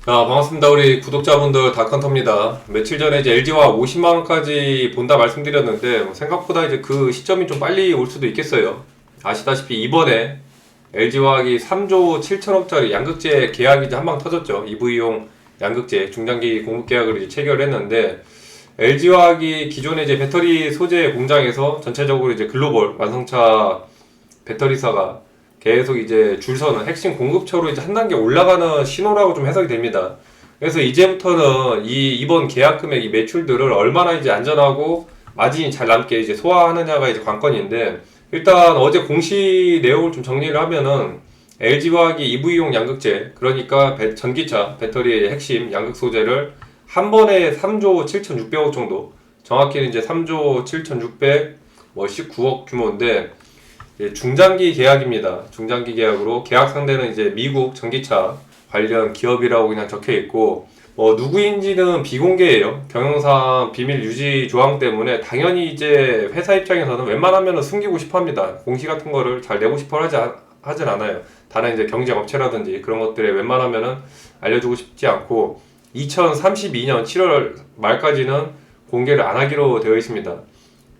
반갑습니다. 우리 구독자분들 다컨터입니다. 며칠 전에 이제 LG화학 50만원까지 본다 말씀드렸는데, 생각보다 이제 그 시점이 좀 빨리 올 수도 있겠어요. 아시다시피 이번에 LG화학이 3조 7천억짜리 양극재 계약이 이제 한 방 터졌죠. EV용 양극재 중장기 공급 계약을 이제 체결했는데, LG화학이 기존에 이제 배터리 소재 공장에서 전체적으로 이제 글로벌 완성차 배터리사가 계속 이제 줄 서는 핵심 공급처로 이제 한 단계 올라가는 신호라고 좀 해석이 됩니다. 그래서 이제부터는 이번 계약 금액 이 매출들을 얼마나 이제 안전하고 마진이 잘 남게 이제 소화하느냐가 이제 관건인데, 일단 어제 공시 내용을 좀 정리를 하면은 LG화학이 EV용 양극재, 그러니까 전기차 배터리의 핵심 양극 소재를 한 번에 3조 7,600억 정도, 정확히는 이제 3조 7,600 19억 규모인데, 중장기 계약입니다. 중장기 계약으로 계약 상대는 이제 미국 전기차 관련 기업이라고 그냥 적혀 있고, 누구인지는 비공개예요. 경영상 비밀 유지 조항 때문에 당연히 이제 회사 입장에서는 웬만하면 숨기고 싶어 합니다. 공시 같은 거를 잘 내고 싶어 하진 않아요. 다른 이제 경쟁 업체라든지 그런 것들에 웬만하면은 알려주고 싶지 않고, 2032년 7월 말까지는 공개를 안 하기로 되어 있습니다.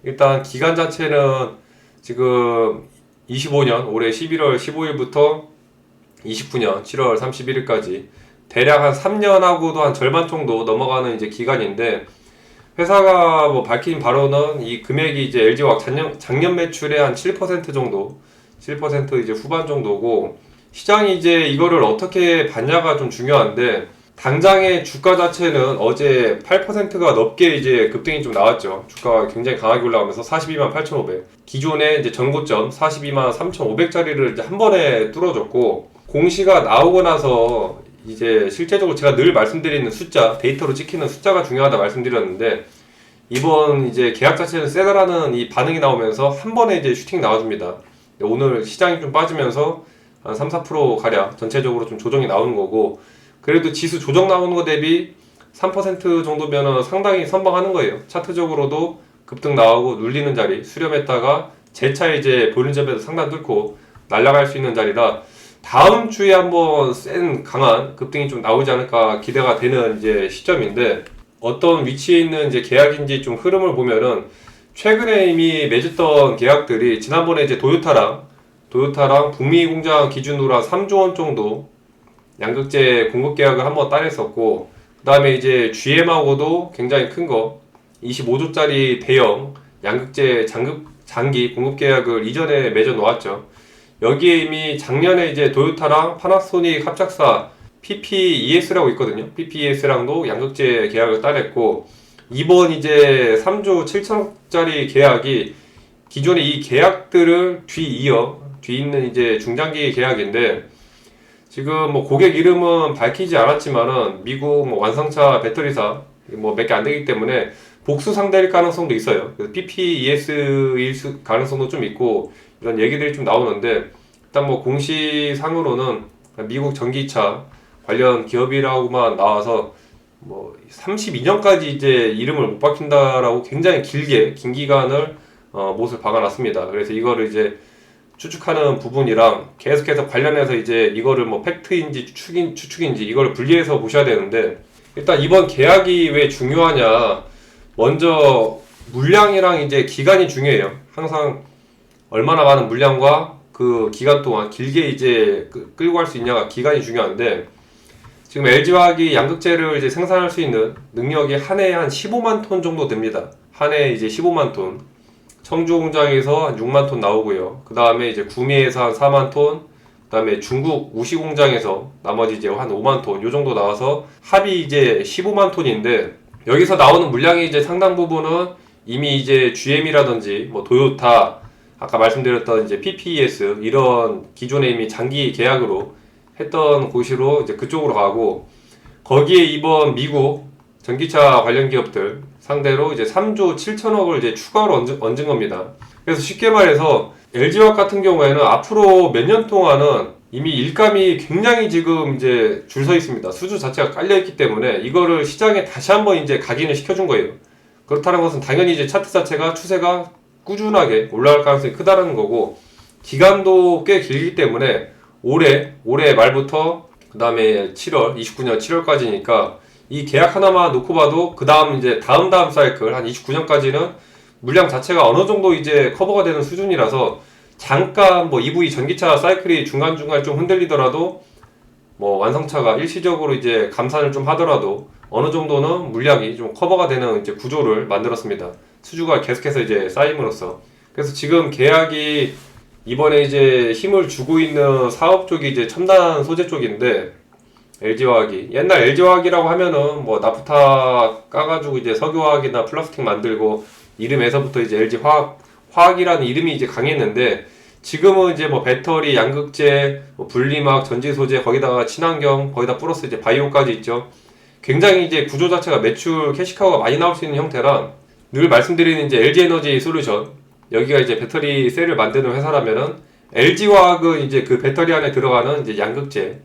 일단 기간 자체는 지금 25년 올해 11월 15일부터 29년 7월 31일까지 대략 한 3년하고도 한 절반 정도 넘어가는 이제 기간인데, 회사가 뭐 밝힌 바로는 이 금액이 이제 LG화학 작년 매출의 한 7% 정도, 7% 이제 후반 정도고, 시장이 이제 이거를 어떻게 봤냐가 좀 중요한데, 당장의 주가 자체는 어제 8%가 넘게 이제 급등이 좀 나왔죠. 주가가 굉장히 강하게 올라가면서 42만 8,500. 기존에 이제 전고점 42만 3,500짜리를 이제 한 번에 뚫어줬고, 공시가 나오고 나서 이제 실제적으로 제가 늘 말씀드리는 숫자, 데이터로 찍히는 숫자가 중요하다 말씀드렸는데, 이번 이제 계약 자체는 세다라는 이 반응이 나오면서 한 번에 이제 슈팅 나와줍니다. 오늘 시장이 좀 빠지면서 한 3, 4% 가량 전체적으로 좀 조정이 나오는 거고, 그래도 지수 조정 나오는 거 대비 3% 정도면은 상당히 선방하는 거예요. 차트적으로도 급등 나오고 눌리는 자리 수렴했다가 재차 이제 볼린저배도 상단 뚫고 날아갈 수 있는 자리라, 다음 주에 한번 센 강한 급등이 좀 나오지 않을까 기대가 되는 이제 시점인데, 어떤 위치에 있는 이제 계약인지 좀 흐름을 보면은, 최근에 이미 맺었던 계약들이 지난번에 이제 도요타랑 북미 공장 기준으로 한 3조 원 정도 양극재 공급 계약을 한번 따냈었고, 그 다음에 이제 GM하고도 굉장히 큰 거 25조짜리 대형 양극재 장기 공급 계약을 이전에 맺어 놓았죠. 여기에 이미 작년에 이제 도요타랑 파나소닉 합작사 PPES라고 있거든요. PPES랑도 양극재 계약을 따냈고, 이번 이제 3조 7천억짜리 계약이 기존의 이 계약들을 뒤있는 이제 중장기 계약인데, 지금 뭐 고객 이름은 밝히지 않았지만은 미국 뭐 완성차 배터리사 뭐 몇 개 안 되기 때문에 복수 상대일 가능성도 있어요. 그래서 PPES일 가능성도 좀 있고, 이런 얘기들이 좀 나오는데, 일단 뭐 공시상으로는 미국 전기차 관련 기업이라고만 나와서 뭐 32년까지 이제 이름을 못 밝힌다라고 굉장히 긴 기간을 못을 박아놨습니다. 그래서 이거를 이제 추측하는 부분이랑 계속해서 관련해서 이제 이거를 뭐 팩트인지 추측인지 이거를 분리해서 보셔야 되는데, 일단 이번 계약이 왜 중요하냐, 먼저 물량이랑 이제 기간이 중요해요. 항상 얼마나 많은 물량과 그 기간 동안 길게 이제 끌고 갈 수 있냐가 기간이 중요한데, 지금 LG화학이 양극재를 이제 생산할 수 있는 능력이 한 해에 한 15만 톤 정도 됩니다. 한 해에 이제 15만 톤. 청주 공장에서 한 6만 톤 나오고요. 그 다음에 이제 구미에서 한 4만 톤, 그 다음에 중국 우시 공장에서 나머지 이제 한 5만 톤, 요 정도 나와서 합이 이제 15만 톤인데, 여기서 나오는 물량이 이제 상당 부분은 이미 이제 GM이라든지 뭐 도요타, 아까 말씀드렸던 이제 PPES 이런 기존에 이미 장기 계약으로 했던 곳으로 이제 그쪽으로 가고, 거기에 이번 미국 전기차 관련 기업들 상대로 이제 3조 7천억을 이제 추가로 얹은 겁니다. 그래서 쉽게 말해서 LG화학 같은 경우에는 앞으로 몇 년 동안은 이미 일감이 굉장히 지금 이제 줄 서 있습니다. 수주 자체가 깔려 있기 때문에 이거를 시장에 다시 한번 이제 각인을 시켜준 거예요. 그렇다는 것은 당연히 이제 차트 자체가 추세가 꾸준하게 올라갈 가능성이 크다는 거고, 기간도 꽤 길기 때문에 올해 말부터 그 다음에 7월, 29년 7월까지니까 이 계약 하나만 놓고 봐도 그 다음 이제 다음 사이클 한 29년까지는 물량 자체가 어느 정도 이제 커버가 되는 수준이라서 잠깐 뭐 EV 전기차 사이클이 중간중간 좀 흔들리더라도 뭐 완성차가 일시적으로 이제 감산을 좀 하더라도 어느 정도는 물량이 좀 커버가 되는 이제 구조를 만들었습니다. 수주가 계속해서 이제 쌓임으로써. 그래서 지금 계약이 이번에 이제 힘을 주고 있는 사업 쪽이 이제 첨단 소재 쪽인데 LG화학이 옛날 LG화학이라고 하면은 뭐 나프타 까가지고 이제 석유화학이나 플라스틱 만들고 이름에서부터 이제 화학이라는 이름이 이제 강했는데 지금은 이제 뭐 배터리, 양극재, 뭐 분리막, 전지 소재 거기다가 친환경 거기다 플러스 이제 바이오까지 있죠. 굉장히 이제 구조 자체가 매출 캐시카우가 많이 나올 수 있는 형태라 늘 말씀드리는 이제 LG에너지 솔루션 여기가 이제 배터리 셀을 만드는 회사라면은 LG화학은 이제 그 배터리 안에 들어가는 이제 양극재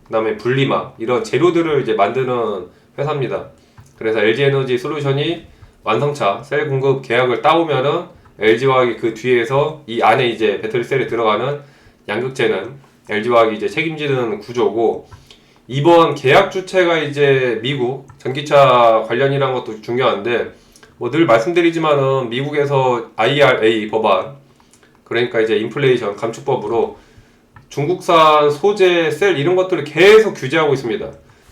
그 다음에 분리막 이런 재료들을 이제 만드는 회사입니다. 그래서 LG에너지 솔루션이 완성차 셀 공급 계약을 따오면은 LG화학이 그 뒤에서 이 안에 이제 배터리 셀에 들어가는 양극재는 LG화학이 이제 책임지는 구조고 이번 계약 주체가 이제 미국 전기차 관련이란 것도 중요한데 뭐 늘 말씀드리지만은 미국에서 IRA 법안 그러니까 이제 인플레이션 감축법으로 중국산 소재 셀 이런 것들을 계속 규제하고 있습니다.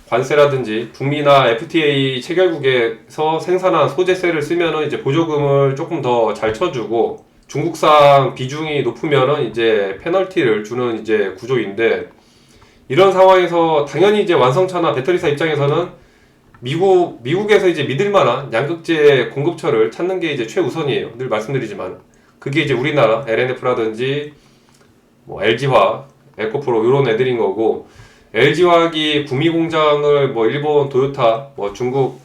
관세라든지 북미나 FTA 체결국에서 생산한 소재 셀을 쓰면은 이제 보조금을 조금 더 잘 쳐주고 중국산 비중이 높으면은 이제 페널티를 주는 이제 구조인데 이런 상황에서 당연히 이제 완성차나 배터리사 입장에서는 미국에서 이제 믿을 만한 양극재 공급처를 찾는 게 이제 최우선이에요. 늘 말씀드리지만 그게 이제 우리나라 LNF라든지 뭐 LG화학, 에코프로 이런 애들인 거고 LG화학이 구미 공장을 뭐 일본 도요타, 뭐 중국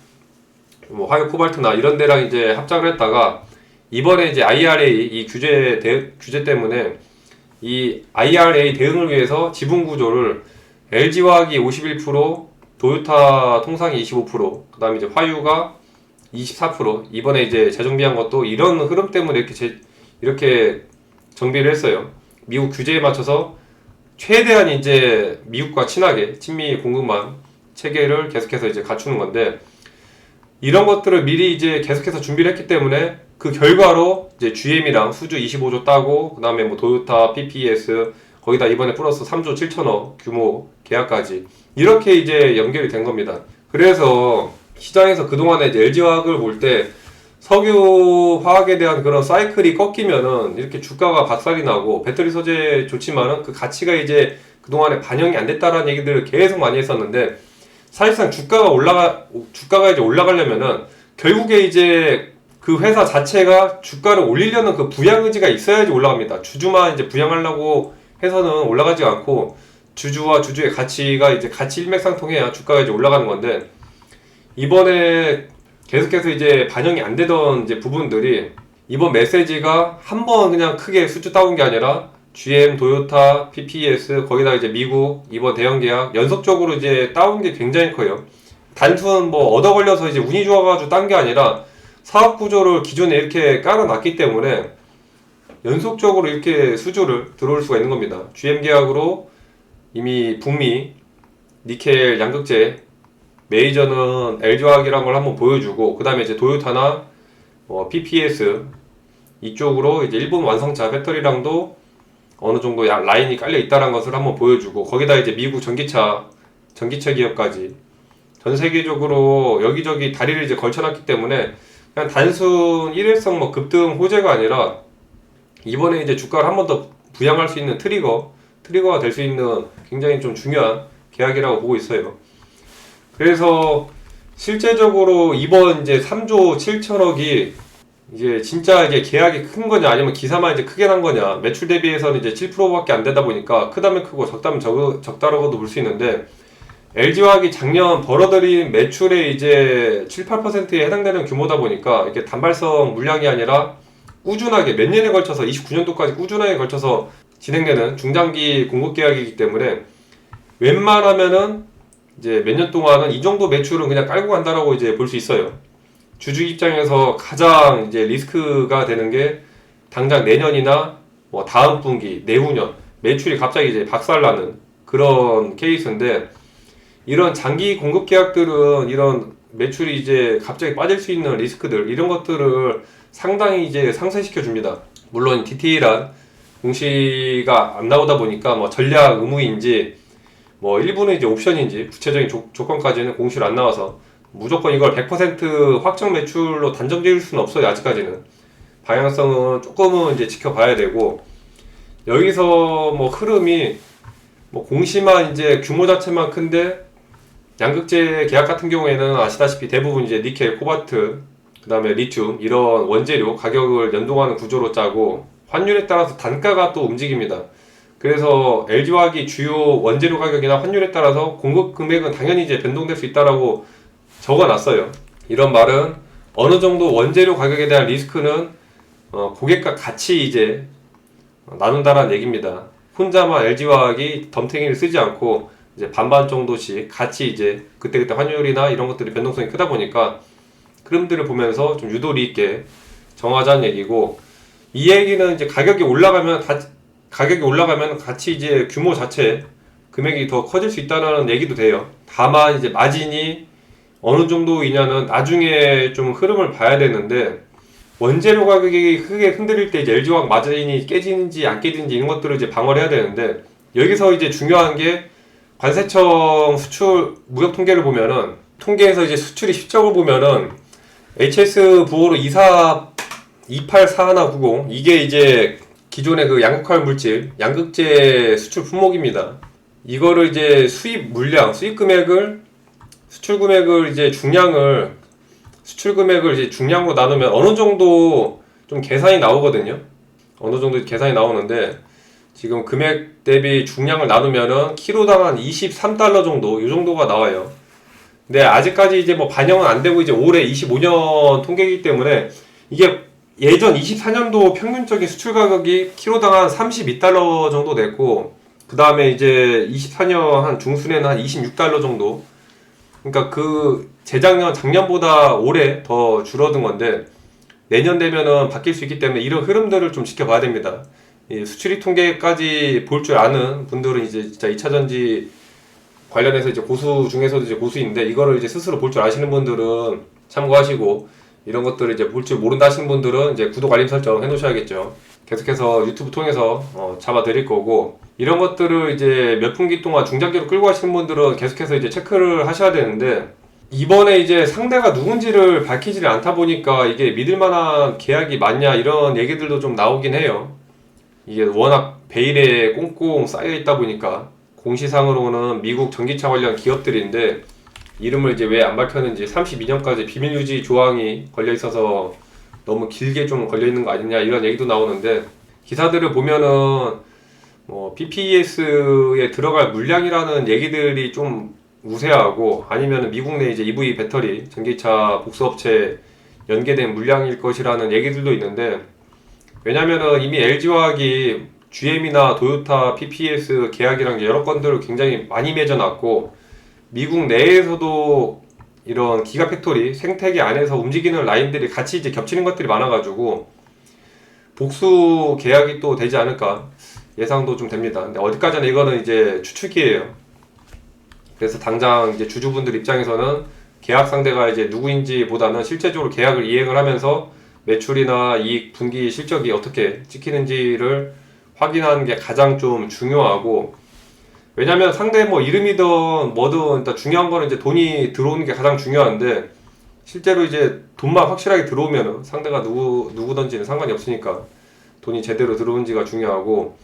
뭐 화요 코발트나 이런 데랑 이제 합작을 했다가 이번에 이제 IRA 이 규제 때문에 이 IRA 대응을 위해서 지분 구조를 LG화학이 51%, 도요타 통상이 25%, 그다음에 이제 화유가 24%. 이번에 이제 재정비한 것도 이런 흐름 때문에 이렇게 정비를 했어요. 미국 규제에 맞춰서 최대한 이제 미국과 친하게 친미 공급망 체계를 계속해서 이제 갖추는 건데 이런 것들을 미리 이제 계속해서 준비를 했기 때문에 그 결과로 이제 GM이랑 수주 25조 따고 그 다음에 뭐 도요타, PPS 거기다 이번에 플러스 3조 7천억 규모 계약까지 이렇게 이제 연결이 된 겁니다. 그래서 시장에서 그동안에 이제 LG화학을 볼 때 석유 화학에 대한 그런 사이클이 꺾이면은 이렇게 주가가 박살이 나고 배터리 소재 좋지만은 그 가치가 이제 그동안에 반영이 안 됐다라는 얘기들을 계속 많이 했었는데 사실상 주가가 이제 올라가려면은 결국에 이제 그 회사 자체가 주가를 올리려는 그 부양 의지가 있어야지 올라갑니다. 주주만 이제 부양하려고 해서는 올라가지 않고 주주와 주주의 가치가 이제 같이 일맥상통해야 주가가 이제 올라가는 건데 이번에 계속해서 이제 반영이 안 되던 이제 부분들이 이번 메시지가 한 번 그냥 크게 수주 따온 게 아니라 GM, 도요타, PPS 거기다 이제 미국 이번 대형 계약 연속적으로 이제 따온 게 굉장히 커요. 단순 뭐 얻어 걸려서 이제 운이 좋아가지고 딴 게 아니라 사업 구조를 기존에 이렇게 깔아놨기 때문에 연속적으로 이렇게 수주를 들어올 수가 있는 겁니다. GM 계약으로 이미 북미 니켈 양극재 메이저는 LG화학이라는 걸 한번 보여주고 그 다음에 이제 도요타나 PPS 이쪽으로 이제 일본 완성차 배터리랑도 어느 정도 라인이 깔려 있다는 것을 한번 보여주고 거기다 이제 미국 전기차 기업까지 전 세계적으로 여기저기 다리를 이제 걸쳐놨기 때문에 그냥 단순 일회성 뭐 급등 호재가 아니라 이번에 이제 주가를 한 번 더 부양할 수 있는 트리거가 될 수 있는 굉장히 좀 중요한 계약이라고 보고 있어요. 그래서 실제적으로 이번 이제 3조 7천억이 이제 진짜 이제 계약이 큰 거냐 아니면 기사만 이제 크게 난 거냐 매출 대비해서는 이제 7%밖에 안 되다 보니까 크다면 크고 적다면 적다라고도 볼 수 있는데 LG화학이 작년 벌어들인 매출의 이제 7, 8%에 해당되는 규모다 보니까 이게 단발성 물량이 아니라 꾸준하게 몇 년에 걸쳐서 29년도까지 꾸준하게 걸쳐서 진행되는 중장기 공급 계약이기 때문에 웬만하면은 이제 몇 년 동안은 이 정도 매출은 그냥 깔고 간다라고 이제 볼 수 있어요. 주주 입장에서 가장 이제 리스크가 되는 게 당장 내년이나 뭐 다음 분기, 내후년 매출이 갑자기 이제 박살나는 그런 케이스인데 이런 장기 공급 계약들은 이런 매출이 이제 갑자기 빠질 수 있는 리스크들 이런 것들을 상당히 이제 상쇄시켜 줍니다. 물론 디테일한 공시가 안 나오다 보니까 뭐 전략 의무인지 뭐 일부는 이제 옵션인지 구체적인 조건까지는 공시로 안 나와서 무조건 이걸 100% 확정 매출로 단정 지을 수는 없어요. 아직까지는 방향성은 조금은 이제 지켜봐야 되고, 여기서 뭐 흐름이 뭐 공시만 이제 규모 자체만 큰데 양극재 계약 같은 경우에는 아시다시피 대부분 이제 니켈, 코발트, 그 다음에 리튬 이런 원재료 가격을 연동하는 구조로 짜고 환율에 따라서 단가가 또 움직입니다. 그래서 LG화학이 주요 원재료 가격이나 환율에 따라서 공급 금액은 당연히 이제 변동될 수 있다라고 적어놨어요. 이런 말은 어느 정도 원재료 가격에 대한 리스크는 고객과 같이 이제 나눈다라는 얘기입니다. 혼자만 LG화학이 덤탱이를 쓰지 않고 이제 반반 정도씩 같이 이제 그때그때 환율이나 이런 것들이 변동성이 크다 보니까 흐름들을 보면서 좀 유도리 있게 정하자는 얘기고, 이 얘기는 이제 가격이 올라가면 같이 이제 규모 자체 금액이 더 커질 수 있다는 얘기도 돼요. 다만 이제 마진이 어느 정도이냐는 나중에 좀 흐름을 봐야 되는데, 원재료 가격이 크게 흔들릴 때 이제 LG화학 마진이 깨지는지 안 깨지는지 이런 것들을 이제 방어를 해야 되는데, 여기서 이제 중요한 게 관세청 수출 무역 통계를 보면은, 통계에서 이제 수출이 실적을 보면은 HS 부호로 284190 이게 이제 기존의 그 양극화 물질 양극재 수출 품목입니다. 이거를 이제 수입 물량, 수입 금액을 수출 금액을 이제 수출 금액을 이제 중량으로 나누면 어느 정도 좀 계산이 나오거든요. 어느 정도 계산이 나오는데, 지금 금액 대비 중량을 나누면은 키로당 한 23달러 정도, 이 정도가 나와요. 근데 아직까지 이제 뭐 반영은 안 되고 이제 올해 25년 통계이기 때문에 이게 예전 24년도 평균적인 수출 가격이 키로당 한 32달러 정도 됐고, 그 다음에 이제 24년 한 중순에는 한 26달러 정도. 그러니까 그 작년보다 올해 더 줄어든 건데, 내년 되면은 바뀔 수 있기 때문에 이런 흐름들을 좀 지켜봐야 됩니다. 이 수출입 통계까지 볼 줄 아는 분들은 이제 진짜 2차전지 관련해서 이제 고수 중에서도 이제 고수인데, 이거를 이제 스스로 볼 줄 아시는 분들은 참고하시고, 이런 것들을 이제 볼 줄 모른다 하시는 분들은 이제 구독, 알림 설정 해 놓으셔야겠죠. 계속해서 유튜브 통해서 잡아 드릴 거고, 이런 것들을 이제 몇 분기 동안 중장기로 끌고 가시는 분들은 계속해서 이제 체크를 하셔야 되는데, 이번에 이제 상대가 누군지를 밝히지 않다 보니까 이게 믿을 만한 계약이 맞냐 이런 얘기들도 좀 나오긴 해요. 이게 워낙 베일에 꽁꽁 쌓여 있다 보니까. 공시상으로는 미국 전기차 관련 기업들인데 이름을 이제 왜 안 밝혔는지 32년까지 비밀 유지 조항이 걸려 있어서 너무 길게 좀 걸려 있는 거 아니냐 이런 얘기도 나오는데, 기사들을 보면은 뭐 PPES에 들어갈 물량이라는 얘기들이 좀 우세하고, 아니면 미국 내 이제 EV 배터리 전기차 복수업체 연계된 물량일 것이라는 얘기들도 있는데, 왜냐면은 이미 LG화학이 GM이나 도요타 PPS 계약이랑 여러 건들을 굉장히 많이 맺어놨고, 미국 내에서도 이런 기가팩토리 생태계 안에서 움직이는 라인들이 같이 이제 겹치는 것들이 많아가지고 복수 계약이 또 되지 않을까 예상도 좀 됩니다. 근데 어디까지나 이거는 이제 추측이에요. 그래서 당장 이제 주주분들 입장에서는 계약 상대가 이제 누구인지 보다는 실제적으로 계약을 이행을 하면서 매출이나 이익, 분기 실적이 어떻게 찍히는지를 확인하는 게 가장 좀 중요하고, 왜냐면 상대 뭐 이름이든 뭐든 일단 중요한 거는 이제 돈이 들어오는 게 가장 중요한데, 실제로 이제 돈만 확실하게 들어오면은 상대가 누구든지는 상관이 없으니까 돈이 제대로 들어오는지가 중요하고,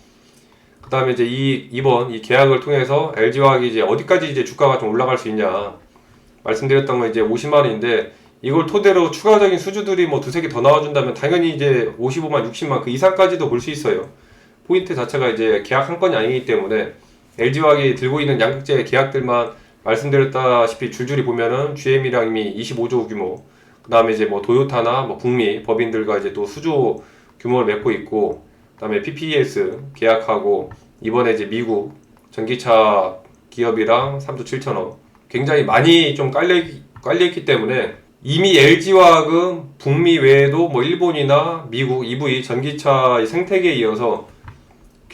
그 다음에 이제 이번 이 계약을 통해서 LG화학이 이제 어디까지 이제 주가가 좀 올라갈 수 있냐 말씀드렸던 건 이제 50만원인데, 이걸 토대로 추가적인 수주들이 뭐 두세 개 더 나와준다면 당연히 이제 55만, 60만 그 이상까지도 볼 수 있어요. 포인트 자체가 이제 계약 한 건이 아니기 때문에, LG화학이 들고 있는 양극재 계약들만 말씀드렸다시피 줄줄이 보면은 GM이랑 이미 25조 규모, 그 다음에 이제 뭐 도요타나 뭐 북미 법인들과 이제 또 수조 규모를 맺고 있고, 그 다음에 PPES 계약하고, 이번에 이제 미국 전기차 기업이랑 3조 7천억 굉장히 많이 좀 깔려있기 때문에, 이미 LG화학은 북미 외에도 뭐 일본이나 미국 EV 전기차 생태계에 이어서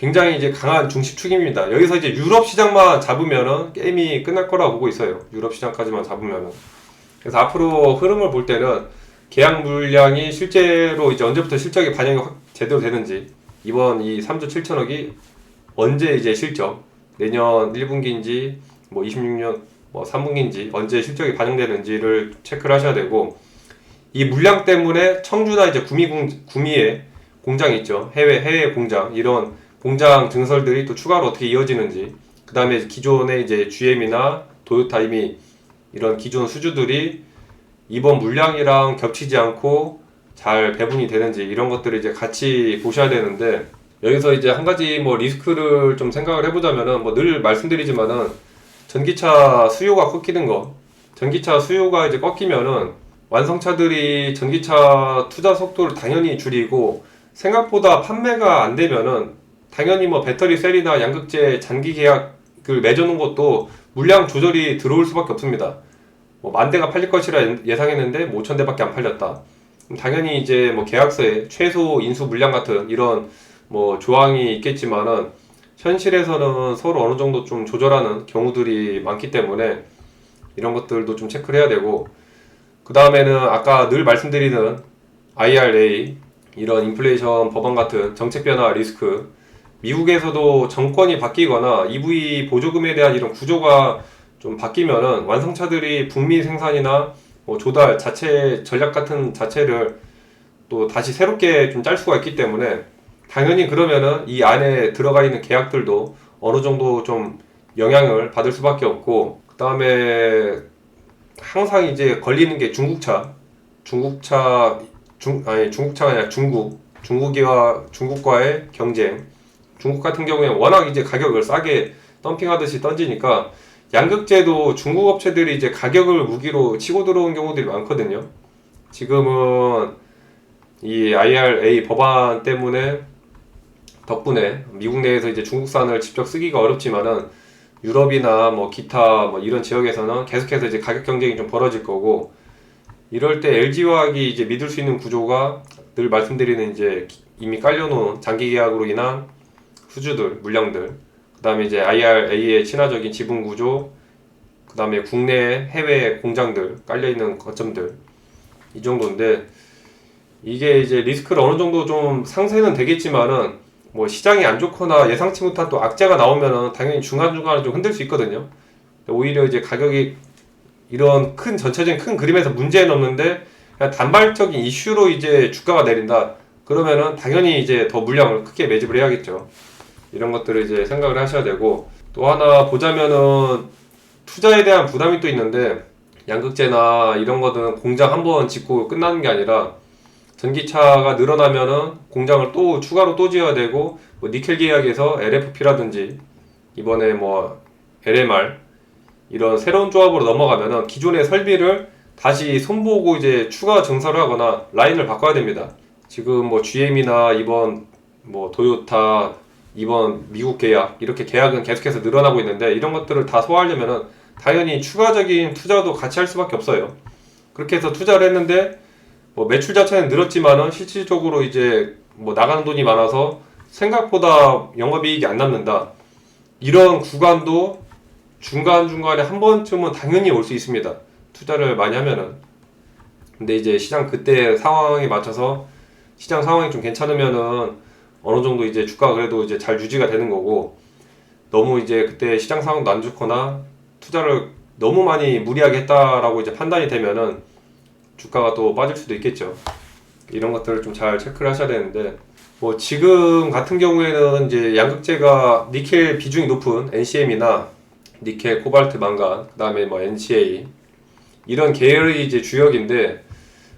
굉장히 이제 강한 중시축입니다. 여기서 이제 유럽 시장만 잡으면은 게임이 끝날 거라고 보고 있어요. 유럽 시장까지만 잡으면은. 그래서 앞으로 흐름을 볼 때는 계약 물량이 실제로 이제 언제부터 실적이 반영이 제대로 되는지, 이번 이 3조 7천억이 언제 이제 실적, 내년 1분기인지 뭐 26년 뭐 3분기인지 언제 실적이 반영되는지를 체크를 하셔야 되고, 이 물량 때문에 청주나 이제 구미에 공장이 있죠. 해외 공장, 이런 공장 증설들이 또 추가로 어떻게 이어지는지, 그 다음에 기존의 이제 GM이나 도요타 이미 이런 기존 수주들이 이번 물량이랑 겹치지 않고 잘 배분이 되는지, 이런 것들을 이제 같이 보셔야 되는데, 여기서 이제 한 가지 뭐 리스크를 좀 생각을 해보자면은, 뭐 늘 말씀드리지만은 전기차 수요가 꺾이는 거, 전기차 수요가 이제 꺾이면은 완성차들이 전기차 투자 속도를 당연히 줄이고, 생각보다 판매가 안 되면은 당연히 뭐 배터리 셀이나 양극재 장기 계약을 맺어놓은 것도 물량 조절이 들어올 수밖에 없습니다. 뭐 10,000대가 팔릴 것이라 예상했는데 5,000대밖에 안 팔렸다. 당연히 이제 뭐 계약서에 최소 인수 물량 같은 이런 뭐 조항이 있겠지만은, 현실에서는 서로 어느 정도 좀 조절하는 경우들이 많기 때문에 이런 것들도 좀 체크를 해야 되고, 그 다음에는 아까 늘 말씀드리는 IRA, 이런 인플레이션 법안 같은 정책 변화 리스크, 미국에서도 정권이 바뀌거나 EV 보조금에 대한 이런 구조가 좀 바뀌면은 완성차들이 북미 생산이나 뭐 조달 자체 전략 같은 자체를 또 다시 새롭게 좀 짤 수가 있기 때문에, 당연히 그러면은 이 안에 들어가 있는 계약들도 어느 정도 좀 영향을 받을 수밖에 없고, 그 다음에 항상 이제 걸리는 게 중국차가 아니라 중국과의 경쟁. 중국 같은 경우에 워낙 이제 가격을 싸게 덤핑하듯이 던지니까 양극재도 중국 업체들이 이제 가격을 무기로 치고 들어온 경우들이 많거든요. 지금은 이 IRA 법안 덕분에 미국 내에서 이제 중국산을 직접 쓰기가 어렵지만은, 유럽이나 뭐 기타 뭐 이런 지역에서는 계속해서 이제 가격 경쟁이 좀 벌어질 거고, 이럴 때 LG화학이 이제 믿을 수 있는 구조가 늘 말씀드리는 이제 이미 깔려놓은 장기 계약으로 인한 수주들, 물량들, 그 다음에 이제 IRA의 친화적인 지분 구조, 그 다음에 국내 해외 공장들, 깔려있는 거점들, 이 정도인데, 이게 이제 리스크를 어느 정도 좀 상쇄는 되겠지만은, 뭐 시장이 안 좋거나 예상치 못한 또 악재가 나오면은 당연히 중간중간에 좀 흔들 수 있거든요. 오히려 이제 가격이 이런 전체적인 큰 그림에서 문제는 없는데 그냥 단발적인 이슈로 이제 주가가 내린다, 그러면은 당연히 이제 더 물량을 크게 매집을 해야겠죠. 이런 것들을 이제 생각을 하셔야 되고, 또 하나 보자면은 투자에 대한 부담이 또 있는데, 양극재나 이런 거는 공장 한번 짓고 끝나는 게 아니라 전기차가 늘어나면은 공장을 또 추가로 또 지어야 되고, 뭐 니켈 계약에서 LFP라든지 이번에 뭐 LMR 이런 새로운 조합으로 넘어가면은 기존의 설비를 다시 손보고 이제 추가 증설을 하거나 라인을 바꿔야 됩니다. 지금 뭐 GM이나 이번 뭐 도요타 이번 미국 계약, 이렇게 계약은 계속해서 늘어나고 있는데, 이런 것들을 다 소화하려면은 당연히 추가적인 투자도 같이 할 수밖에 없어요. 그렇게 해서 투자를 했는데 뭐 매출 자체는 늘었지만은 실질적으로 이제 뭐 나가는 돈이 많아서 생각보다 영업이익이 안 남는다. 이런 구간도 중간중간에 한 번쯤은 당연히 올 수 있습니다. 투자를 많이 하면은. 근데 이제 시장 그때 상황에 맞춰서 시장 상황이 좀 괜찮으면은 어느 정도 이제 주가가 그래도 이제 잘 유지가 되는 거고, 너무 이제 그때 시장 상황도 안 좋거나 투자를 너무 많이 무리하게 했다라고 이제 판단이 되면은 주가가 또 빠질 수도 있겠죠. 이런 것들을 좀 잘 체크를 하셔야 되는데, 뭐 지금 같은 경우에는 이제 양극재가 니켈 비중이 높은 NCM이나 니켈, 코발트, 망간, 그 다음에 뭐 NCA 이런 계열이 이제 주역인데,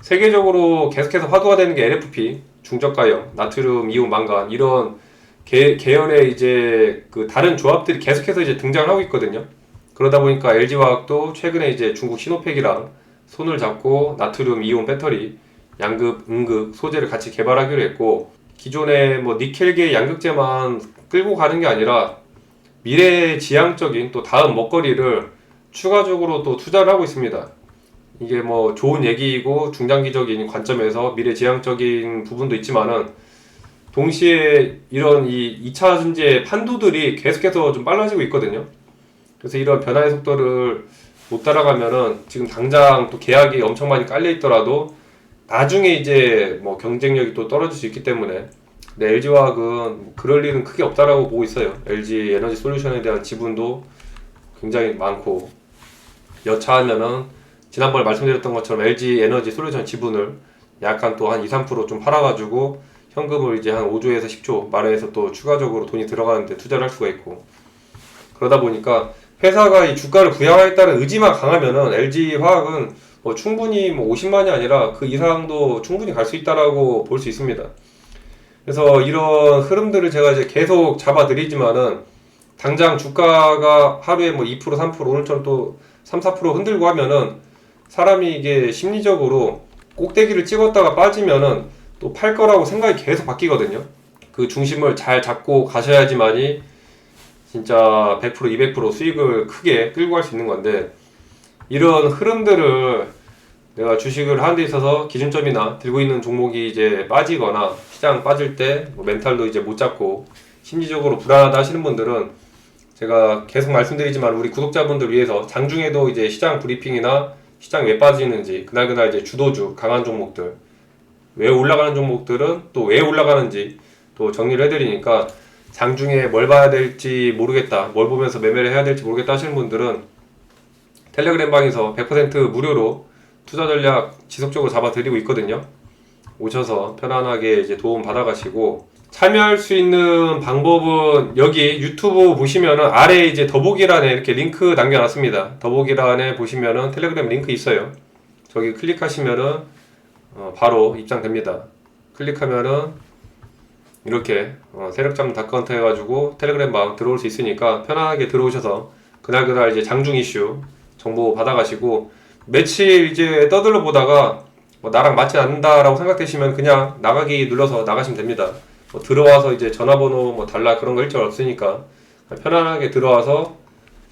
세계적으로 계속해서 화두가 되는 게 LFP, 중저가형, 나트륨, 이온, 망간 이런 계열의 이제 그 다른 조합들이 계속해서 이제 등장을 하고 있거든요. 그러다 보니까 LG화학도 최근에 이제 중국 시노팩이랑 손을 잡고 나트륨, 이온 배터리, 양극, 음극 소재를 같이 개발하기로 했고, 기존의 뭐 니켈계 양극재만 끌고 가는 게 아니라 미래지향적인 또 다음 먹거리를 추가적으로 또 투자를 하고 있습니다. 이게 뭐 좋은 얘기이고 중장기적인 관점에서 미래지향적인 부분도 있지만은, 동시에 이런 이 2차 전지의 판도들이 계속해서 좀 빨라지고 있거든요. 그래서 이런 변화의 속도를 못 따라가면은 지금 당장 또 계약이 엄청 많이 깔려 있더라도 나중에 이제 뭐 경쟁력이 또 떨어질 수 있기 때문에 LG화학은 그럴 일은 크게 없다라고 보고 있어요. LG 에너지 솔루션에 대한 지분도 굉장히 많고 여차하면은 지난번에 말씀드렸던 것처럼 LG 에너지 솔루션 지분을 약간 또 한 2~3%좀 팔아가지고 현금을 이제 한 5조에서 10조 마련해서 또 추가적으로 돈이 들어가는데 투자를 할 수가 있고, 그러다 보니까 회사가 이 주가를 부양하겠다는 의지만 강하면은 LG 화학은 뭐 충분히 뭐 50만이 아니라 그 이상도 충분히 갈 수 있다라고 볼 수 있습니다. 그래서 이런 흐름들을 제가 이제 계속 잡아드리지만은 당장 주가가 하루에 뭐 2%, 3% 오늘처럼 또 3, 4% 흔들고 하면은 사람이 이게 심리적으로 꼭대기를 찍었다가 빠지면은 또 팔 거라고 생각이 계속 바뀌거든요. 그 중심을 잘 잡고 가셔야지만이 진짜 100%, 200% 수익을 크게 끌고 갈 수 있는 건데, 이런 흐름들을 내가 주식을 하는 데 있어서 기준점이나 들고 있는 종목이 이제 빠지거나 시장 빠질 때 뭐 멘탈도 이제 못 잡고 심리적으로 불안하다 하시는 분들은 제가 계속 말씀드리지만 우리 구독자분들 위해서 장중에도 이제 시장 브리핑이나 시장이 왜 빠지는지 그날 이제 주도주 강한 종목들, 왜 올라가는 종목들은 또 왜 올라가는지 또 정리를 해드리니까 장중에 뭘 봐야 될지 모르겠다, 뭘 보면서 매매를 해야 될지 모르겠다 하시는 분들은 텔레그램 방에서 100% 무료로 투자 전략 지속적으로 잡아드리고 있거든요. 오셔서 편안하게 이제 도움 받아가시고, 참여할 수 있는 방법은 여기 유튜브 보시면은 아래 이제 더보기란에 이렇게 링크 남겨놨습니다. 더보기란에 보시면은 텔레그램 링크 있어요. 저기 클릭하시면은 바로 입장됩니다. 클릭하면은 이렇게 세력자문닷컴 해가지고 텔레그램 방 들어올 수 있으니까 편안하게 들어오셔서 그날 이제 장중 이슈 정보 받아가시고, 며칠 이제 떠들러 보다가 뭐 나랑 맞지 않는다라고 생각되시면 그냥 나가기 눌러서 나가시면 됩니다. 뭐 들어와서 이제 전화번호 뭐 달라 그런 거 일절 없으니까 편안하게 들어와서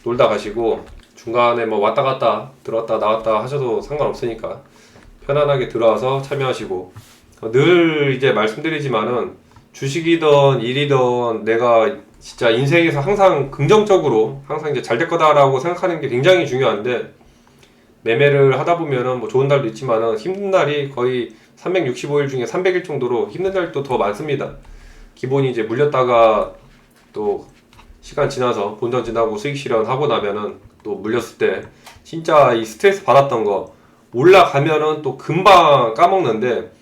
놀다 가시고, 중간에 뭐 왔다 갔다 들어왔다 나왔다 하셔도 상관없으니까 편안하게 들어와서 참여하시고, 늘 이제 말씀드리지만은 주식이든 일이든 내가 진짜 인생에서 항상 긍정적으로 항상 이제 잘 될 거다라고 생각하는 게 굉장히 중요한데, 매매를 하다 보면은 뭐 좋은 날도 있지만은 힘든 날이 거의 365일 중에 300일 정도로 힘든 날도 더 많습니다. 기본이 이제 물렸다가 또 시간 지나서 본전 지나고 수익 실현하고 나면은 또 물렸을 때 진짜 이 스트레스 받았던 거 올라가면은 또 금방 까먹는데,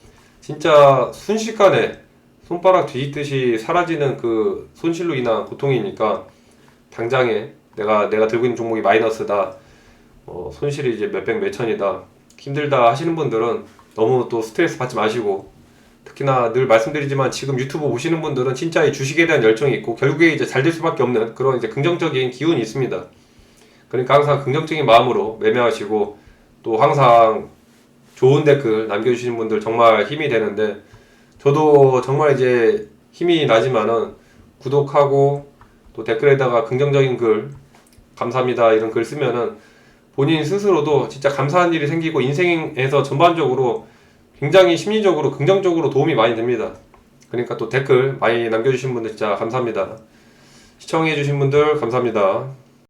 진짜 순식간에 손가락 뒤집듯이 사라지는 그 손실로 인한 고통이니까 당장에 내가 들고 있는 종목이 마이너스다, 손실이 이제 몇백 몇천이다, 힘들다 하시는 분들은 너무 또 스트레스 받지 마시고, 특히나 늘 말씀드리지만 지금 유튜브 보시는 분들은 진짜 이 주식에 대한 열정이 있고 결국에 이제 잘 될 수밖에 없는 그런 이제 긍정적인 기운이 있습니다. 그러니까 항상 긍정적인 마음으로 매매하시고, 또 항상 좋은 댓글 남겨주시는 분들 정말 힘이 되는데, 저도 정말 이제 힘이 나지만은 구독하고 또 댓글에다가 긍정적인 글, 감사합니다 이런 글 쓰면은 본인 스스로도 진짜 감사한 일이 생기고 인생에서 전반적으로 굉장히 심리적으로 긍정적으로 도움이 많이 됩니다. 그러니까 또 댓글 많이 남겨주신 분들 진짜 감사합니다. 시청해주신 분들 감사합니다.